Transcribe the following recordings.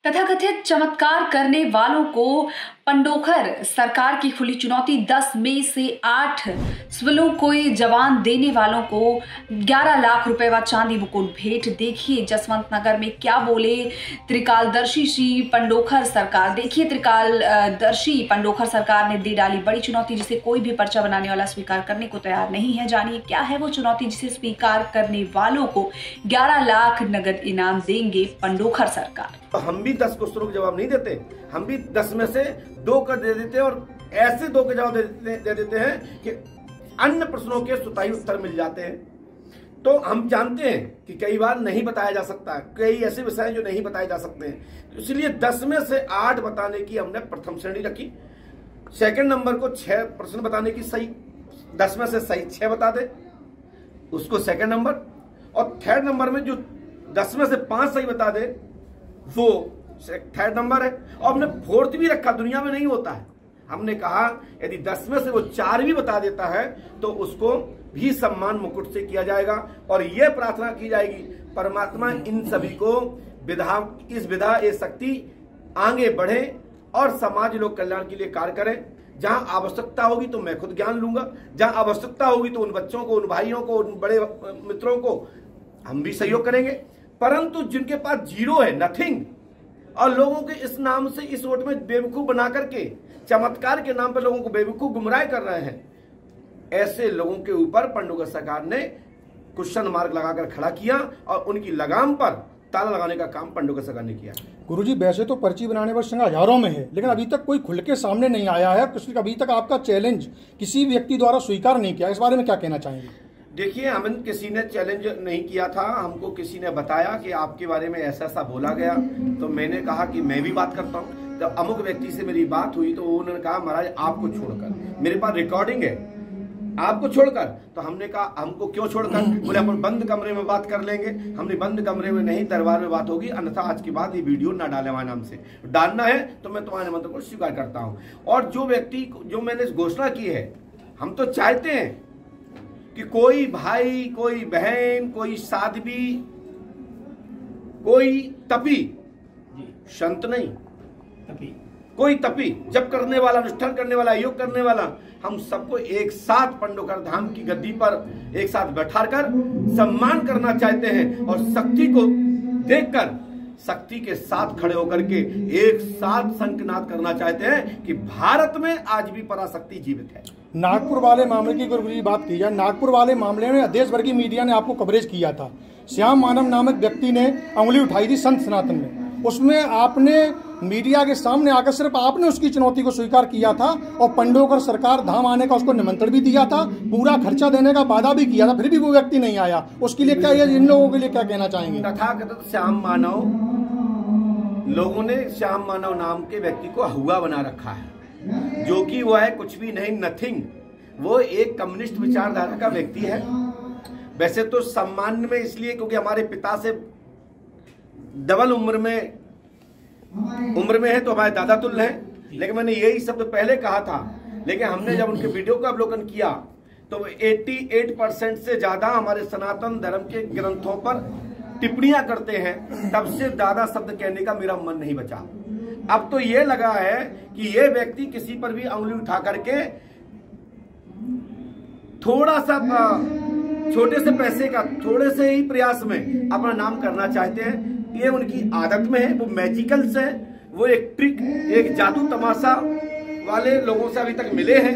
तथाकथित चमत्कार करने वालों को पंडोखर सरकार की खुली चुनौती। 10 में से 8 सिविलों को जवान देने वालों को 11 लाख रुपए व चांदी मुकुट भेंट। देखिए जसवंत नगर में क्या बोले त्रिकालदर्शी श्री पंडोखर सरकार। देखिए त्रिकालदर्शी पंडोखर सरकार ने दे डाली बड़ी चुनौती, जिसे कोई भी पर्चा बनाने वाला स्वीकार करने को तैयार नहीं है। जानिए क्या है वो चुनौती जिसे स्वीकार करने वालों को 11 लाख नगद इनाम देंगे पंडोखर सरकार। तो हम भी 10 क्वेश्चनों के जवाब नहीं देते, हम भी 10 में से 2 का दे देते हैं और ऐसे 2 के जवाब दे देते हैं कि अन्य प्रश्नों के सुताई उत्तर मिल जाते हैं। तो हम जानते हैं कि कई बार नहीं बताया जा सकता है, कई ऐसे विषय हैं जो नहीं बताए जा सकते हैं, तो इसलिए 10 में से 8 बताने की हमने प्रथम श्रेणी रखी। सेकंड नंबर को 6 प्रश्न बताने की सही, 10 में से सही 6 बता दे उसको सेकंड नंबर, और थर्ड नंबर में जो 10 में से 5 सही बता दे वो थर्ड नंबर है। और हमने फोर्थ भी रखा, दुनिया में नहीं होता है। हमने कहा यदि 10 में से वो 4 भी बता देता है तो उसको भी सम्मान मुकुट से किया जाएगा, और यह प्रार्थना की जाएगी परमात्मा इन सभी को इस विधा ये शक्ति आगे बढ़े और समाज लोक कल्याण के लिए कार्य करें। जहां आवश्यकता होगी तो मैं खुद ज्ञान लूंगा, जहां आवश्यकता होगी तो उन बच्चों को, उन भाइयों को, उन बड़े मित्रों को हम भी सहयोग करेंगे। परंतु जिनके पास जीरो है, नथिंग, और लोगों के इस नाम से इस वोट में बेवकूफ बना करके चमत्कार के नाम पर लोगों को बेवकूफ गुमराह कर रहे हैं, ऐसे लोगों के ऊपर पंडोखर सरकार ने क्वेश्चन मार्क लगाकर खड़ा किया और उनकी लगाम पर ताला लगाने का काम पंडोखर सरकार ने किया। गुरुजी वैसे तो पर्ची बनाने पर संख्या हजारों में है, लेकिन अभी तक कोई खुल के सामने नहीं आया है। अभी तक आपका चैलेंज किसी व्यक्ति द्वारा स्वीकार नहीं किया, इस बारे में क्या कहना चाहेंगे? देखिए, हमें किसी ने चैलेंज नहीं किया था, हमको किसी ने बताया कि आपके बारे में ऐसा ऐसा बोला गया, तो मैंने कहा कि मैं भी बात करता हूँ। जब अमुक व्यक्ति से मेरी बात हुई तो उन्होंने कहा महाराज आपको छोड़कर, मेरे पास रिकॉर्डिंग है, आपको छोड़कर। तो हमने कहा हमको क्यों छोड़कर? बोले अपन बंद कमरे में बात कर लेंगे। हमने बंद कमरे में नहीं, दरबार में बात होगी, अन्यथा आज के बाद ये वीडियो ना डाले हमारे नाम से। डालना है तो मैं तुम्हारे मंत्र को स्वीकार करता हूँ। और जो व्यक्ति, जो मैंने घोषणा की है, हम तो चाहते हैं कि कोई भाई, कोई बहन, कोई साध्वी, कोई तपी, संत नहीं, तपी, कोई तपी, जप करने वाला, अनुष्ठान करने वाला, योग करने वाला, हम सबको एक साथ पंडोखर धाम की गद्दी पर एक साथ बैठाकर सम्मान करना चाहते हैं और शक्ति को देखकर शक्ति के साथ खड़े होकर के एक साथ शंखनाद करना चाहते हैं कि भारत में आज भी पराशक्ति जीवित है। नागपुर वाले मामले की अगर बात की जाए, नागपुर वाले मामले में देश भर की मीडिया ने आपको कवरेज किया था। श्याम मानव नामक व्यक्ति ने उंगली उठाई थी संत सनातन में, उसमें आपने मीडिया के सामने आकर सिर्फ आपने उसकी चुनौती को स्वीकार किया था और पंडोखर सरकार धाम आने का उसको निमंत्रण भी दिया था, पूरा खर्चा देने का वादा भी किया था, फिर भी वो व्यक्ति नहीं आया। उसके लिए क्या, इन लोगों के लिए क्या कहना चाहेंगे? तथाकथित श्याम मानव, लोगों ने श्याम मानव नाम के व्यक्ति को हुआ बना रखा है, जो कि वो है कुछ भी नहीं, नथिंग। वो एक कम्युनिस्ट विचारधारा का व्यक्ति है। वैसे तो सम्मान में इसलिए क्योंकि हमारे पिता से डबल उम्र में है, तो हमारे दादा तुल्य हैं, लेकिन मैंने यही शब्द पहले कहा था। लेकिन हमने जब उनके वीडियो का अवलोकन किया तो 88% से ज्यादा हमारे सनातन धर्म के ग्रंथों पर टिप्पणियां करते हैं, तब से ज्यादा शब्द कहने का मेरा मन नहीं बचा। अब तो ये लगा है कि ये व्यक्ति किसी पर भी उंगली उठा करके थोड़ा सा छोटे से पैसे का, थोड़े से ही प्रयास में अपना नाम करना चाहते हैं। ये उनकी आदत में है, वो मैजिकल्स है, वो एक ट्रिक, एक जादू तमाशा वाले लोगों से अभी तक मिले हैं।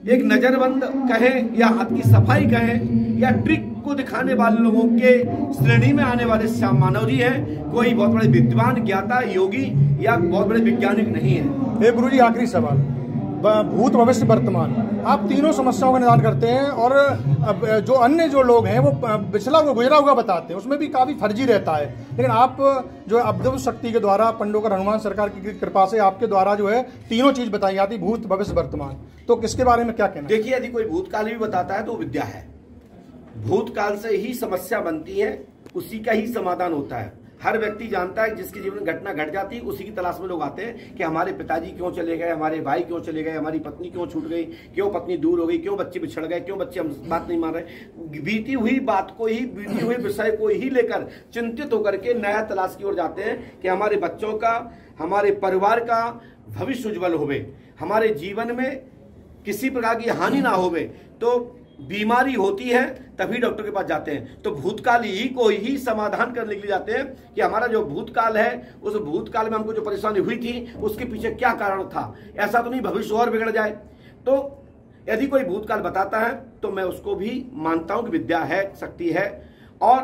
एक नजरबंद कहें या हाथ की सफाई कहें या ट्रिक को दिखाने वाले लोगों के श्रेणी में आने वाले श्याम मानव जी हैं। कोई बहुत बड़े विद्वान, ज्ञाता, योगी या बहुत बड़े वैज्ञानिक नहीं है। गुरुजी आखिरी सवाल, भूत, भविष्य, वर्तमान, आप तीनों समस्याओं का निदान करते हैं और जो अन्य जो लोग हैं वो पिछला हुआ गुजरा हुआ बताते हैं, उसमें भी काफी फर्जी रहता है। लेकिन आप जो अवधूत शक्ति के द्वारा, पंडोखर हनुमान सरकार की कृपा से आपके द्वारा जो है तीनों चीज बताई जाती, भूत, भविष्य, वर्तमान, तो किसके बारे में क्या कहना? देखिए, यदि कोई भूतकाल भी बताता है तो विद्या है। भूतकाल से ही समस्या बनती है, उसी का ही समाधान होता है। हर व्यक्ति जानता है जिसके जीवन में घटना घट जाती है उसी की तलाश में लोग आते हैं कि हमारे पिताजी क्यों चले गए, हमारे भाई क्यों चले गए, हमारी पत्नी क्यों छूट गई, क्यों पत्नी दूर हो गई, क्यों बच्चे बिछड़ गए, क्यों बच्चे हम बात नहीं मान रहे। बीती हुई बात को ही, बीती हुए विषय को ही लेकर चिंतित होकर के नया तलाश की ओर जाते हैं कि हमारे बच्चों का, हमारे परिवार का भविष्य उज्जवल होवे, हमारे जीवन में किसी प्रकार की हानि ना होवे। तो बीमारी होती है तभी डॉक्टर के पास जाते हैं, तो भूतकाल ही को ही समाधान करने के लिए जाते हैं कि हमारा जो भूतकाल है उस भूतकाल में हमको जो परेशानी हुई थी उसके पीछे क्या कारण था, ऐसा तो नहीं भविष्य और बिगड़ जाए। तो यदि कोई भूतकाल बताता है तो मैं उसको भी मानता हूं कि विद्या है, शक्ति है। और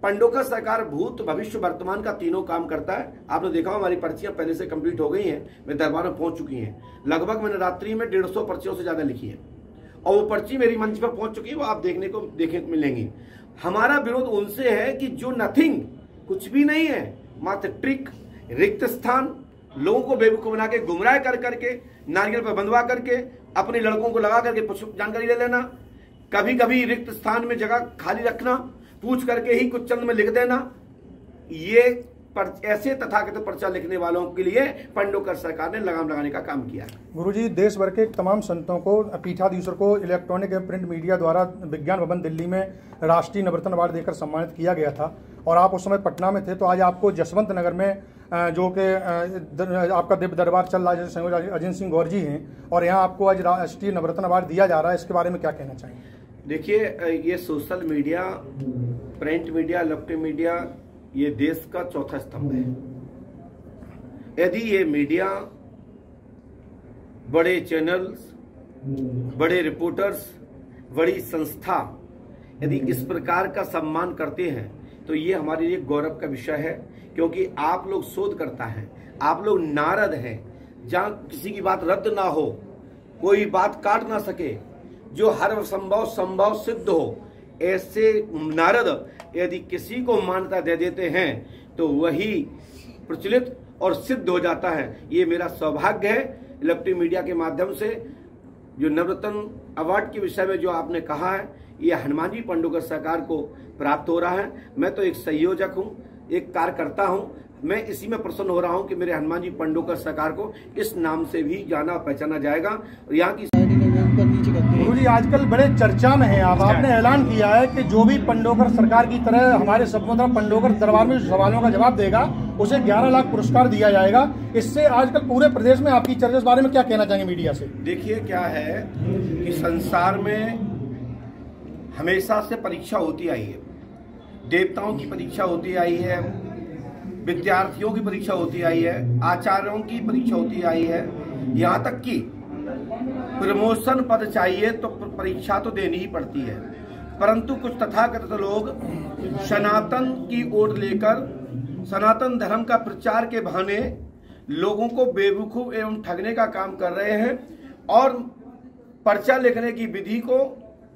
पंडोकर सरकार भूत, भविष्य, वर्तमान का तीनों काम करता है। आपने देखा हमारी पर्चियां पहले से कंप्लीट हो गई हैं, मेरे दरबार में पहुंच चुकी हैं। लगभग मैंने रात्रि में 150 पर्चियों से ज्यादा लिखी है और वो पर्ची मेरी मंच पर पहुंच चुकी है, वो आप देखने को मिलेंगी। हमारा विरोध उनसे है कि जो नथिंग, कुछ भी नहीं है, मात्र ट्रिक, रिक्त स्थान, लोगों को बेवकूफ बना के गुमराह कर करके, नारियल पर बंधवा करके, अपने लड़कों को लगा करके जानकारी ले लेना, कभी कभी रिक्त स्थान में जगह खाली रखना, पूछ करके ही कुछ चंद में लिख देना, ये ऐसे तथाकथित पर्चा लिखने वालों के लिए पंडोकर सरकार ने लगाम लगाने का काम किया। गुरुजी, देश भर के तमाम संतों को, पीठाधीशों को इलेक्ट्रॉनिक एवं प्रिंट मीडिया द्वारा विज्ञान भवन दिल्ली में राष्ट्रीय नवरत्न अवार्ड देकर सम्मानित किया गया था और आप उस समय पटना में थे। तो आज आपको जसवंत नगर में जो कि आपका दिव्य दरबार चल रहा है, संयोजक अजित सिंह गौर जी हैं, और यहाँ आपको आज राष्ट्रीय नवरत्न अवार्ड दिया जा रहा है, इसके बारे में क्या कहना चाहेंगे? देखिए, ये social media, print media, electronic media, ये देश का चौथा स्तंभ है। यदि ये मीडिया, बड़े चैनल्स, बड़े रिपोर्टर्स, बड़ी संस्था यदि इस प्रकार का सम्मान करते हैं तो ये हमारे लिए गौरव का विषय है, क्योंकि आप लोग शोध करता है, आप लोग नारद हैं, जहां किसी की बात रद्द ना हो, कोई बात काट ना सके, जो हर संभव सिद्ध हो, ऐसे नारद यदि किसी को मान्यता दे देते हैं तो वही प्रचलित और सिद्ध हो जाता है। ये मेरा सौभाग्य है इलेक्ट्रॉनिक मीडिया के माध्यम से जो नवरत्न अवार्ड के विषय में जो आपने कहा है, ये हनुमान जी पंडोकर सरकार को प्राप्त हो रहा है। मैं तो एक संयोजक हूँ, एक कार्यकर्ता हूँ, मैं इसी में प्रसन्न हो रहा हूँ कि मेरे हनुमान जी पंडोकर सरकार को इस नाम से भी जाना पहचाना जाएगा। और यहाँ की गुरुजी, आजकल बड़े चर्चा में हैं आप, आपने ऐलान किया है कि जो भी पंडोकर सरकार की तरह हमारे सबको पंडोकर दरबार में सवालों का जवाब देगा उसे 11 लाख पुरस्कार दिया जाएगा। इससे आजकल पूरे प्रदेश में आपकी चर्चा, इस बारे में क्या कहना चाहेंगे मीडिया से? देखिए, क्या है कि संसार में हमेशा से परीक्षा होती आई है, देवताओं की परीक्षा होती आई है, विद्यार्थियों की परीक्षा होती आई है, आचार्यों की परीक्षा होती आई है, यहाँ तक कि प्रमोशन पद चाहिए तो परीक्षा तो देनी ही पड़ती है। परंतु कुछ तथाकथित लोग सनातन की ओर लेकर सनातन धर्म का प्रचार के बहाने लोगों को बेवकूफ एवं ठगने का काम कर रहे हैं और पर्चा लिखने की विधि को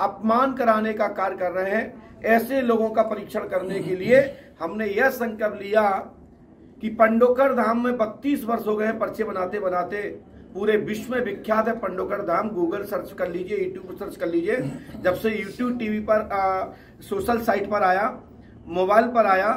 अपमान कराने का कार्य कर रहे हैं। ऐसे लोगों का परीक्षण करने के लिए हमने यह संकल्प लिया कि पंडोकर धाम में 32 वर्ष हो गए पर्चे बनाते बनाते, पूरे विश्व में विख्यात है पंडोकर धाम। गूगल सर्च कर लीजिए, यूट्यूब पर सर्च कर लीजिए। जब से यूट्यूब टीवी पर सोशल साइट पर आया, मोबाइल पर आया,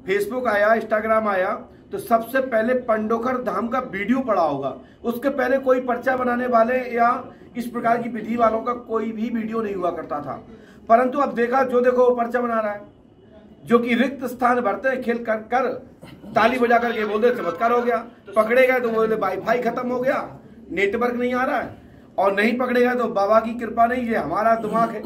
फेसबुक आया, इंस्टाग्राम आया, तो सबसे पहले पंडोकर धाम का वीडियो पड़ा होगा। उसके पहले कोई पर्चा बनाने वाले या इस प्रकार की विधि वालों का कोई भी वीडियो नहीं हुआ करता था। परंतु अब देखा, जो देखो वो पर्चा बना रहा है, जो कि रिक्त स्थान भरते हैं, खेल कर ताली बजा करके बोलते चमत्कार हो गया। पकड़े गए तो बोले वाईफाई खत्म हो गया, नेटवर्क नहीं आ रहा है, और नहीं पकड़े गए तो बाबा की कृपा नहीं, ये हमारा दिमाग है।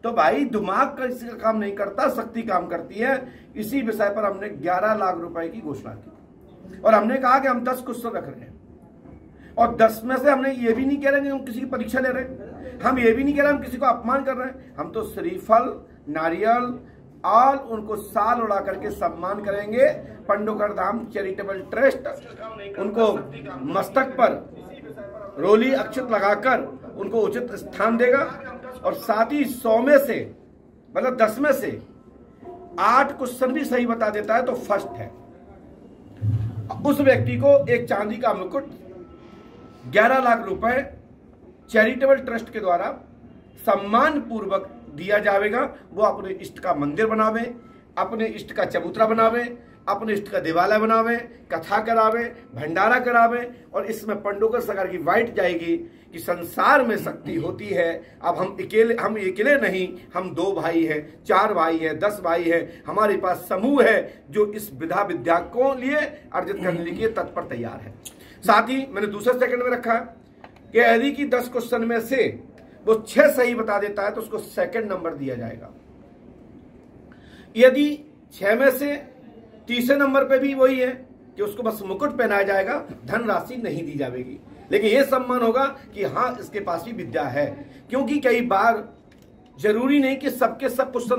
तो भाई, दिमाग किसी का काम नहीं करता, शक्ति काम करती है। इसी विषय पर हमने 11 लाख रुपए की घोषणा की और हमने कहा कि हम 10 क्वेश्चन रख रहे हैं और 10 में से हमने ये भी नहीं कह रहे कि हम किसी की परीक्षा ले रहे हैं, हम ये भी नहीं कह रहे हम किसी को अपमान कर रहे हैं। हम तो श्रीफल, नारियल और उनको साल उड़ा करके सम्मान करेंगे। पंडोकर धाम चैरिटेबल ट्रस्ट उनको मस्तक पर रोली अक्षत लगाकर उनको उचित स्थान देगा और साथ ही 100 में से, मतलब 10 में से 8 क्वेश्चन भी सही बता देता है तो फर्स्ट है। उस व्यक्ति को एक चांदी का मुकुट 11 लाख रुपए चैरिटेबल ट्रस्ट के द्वारा सम्मान पूर्वक दिया जाएगा। वो अपने इष्ट का मंदिर बनावे, अपने इष्ट का चबूतरा बनावे, अपने इष्ट का दिवाला बनावे, कथा करावे, भंडारा करावे, और इसमें पंडोकर सरकार की वाइट जाएगी कि संसार में शक्ति होती है। अब हम अकेले नहीं, हम 2 भाई हैं, 4 भाई हैं, 10 भाई हैं, हमारे पास समूह है जो इस विद्या को लिए अर्जित करने के लिए तत्पर तैयार है। साथ ही मैंने दूसरे सेकंड में रखा है कि यदि कि 10 क्वेश्चन में से वो 6 सही बता देता है तो उसको सेकंड नंबर दिया जाएगा। यदि 6 में से तीसरे नंबर पे भी वही है कि उसको बस मुकुट पहनाया जाएगा, धनराशि नहीं दी जाएगी, लेकिन यह सम्मान होगा कि हाँ इसके पास भी विद्या है। क्योंकि कई बार जरूरी नहीं कि सबके सब क्वेश्चन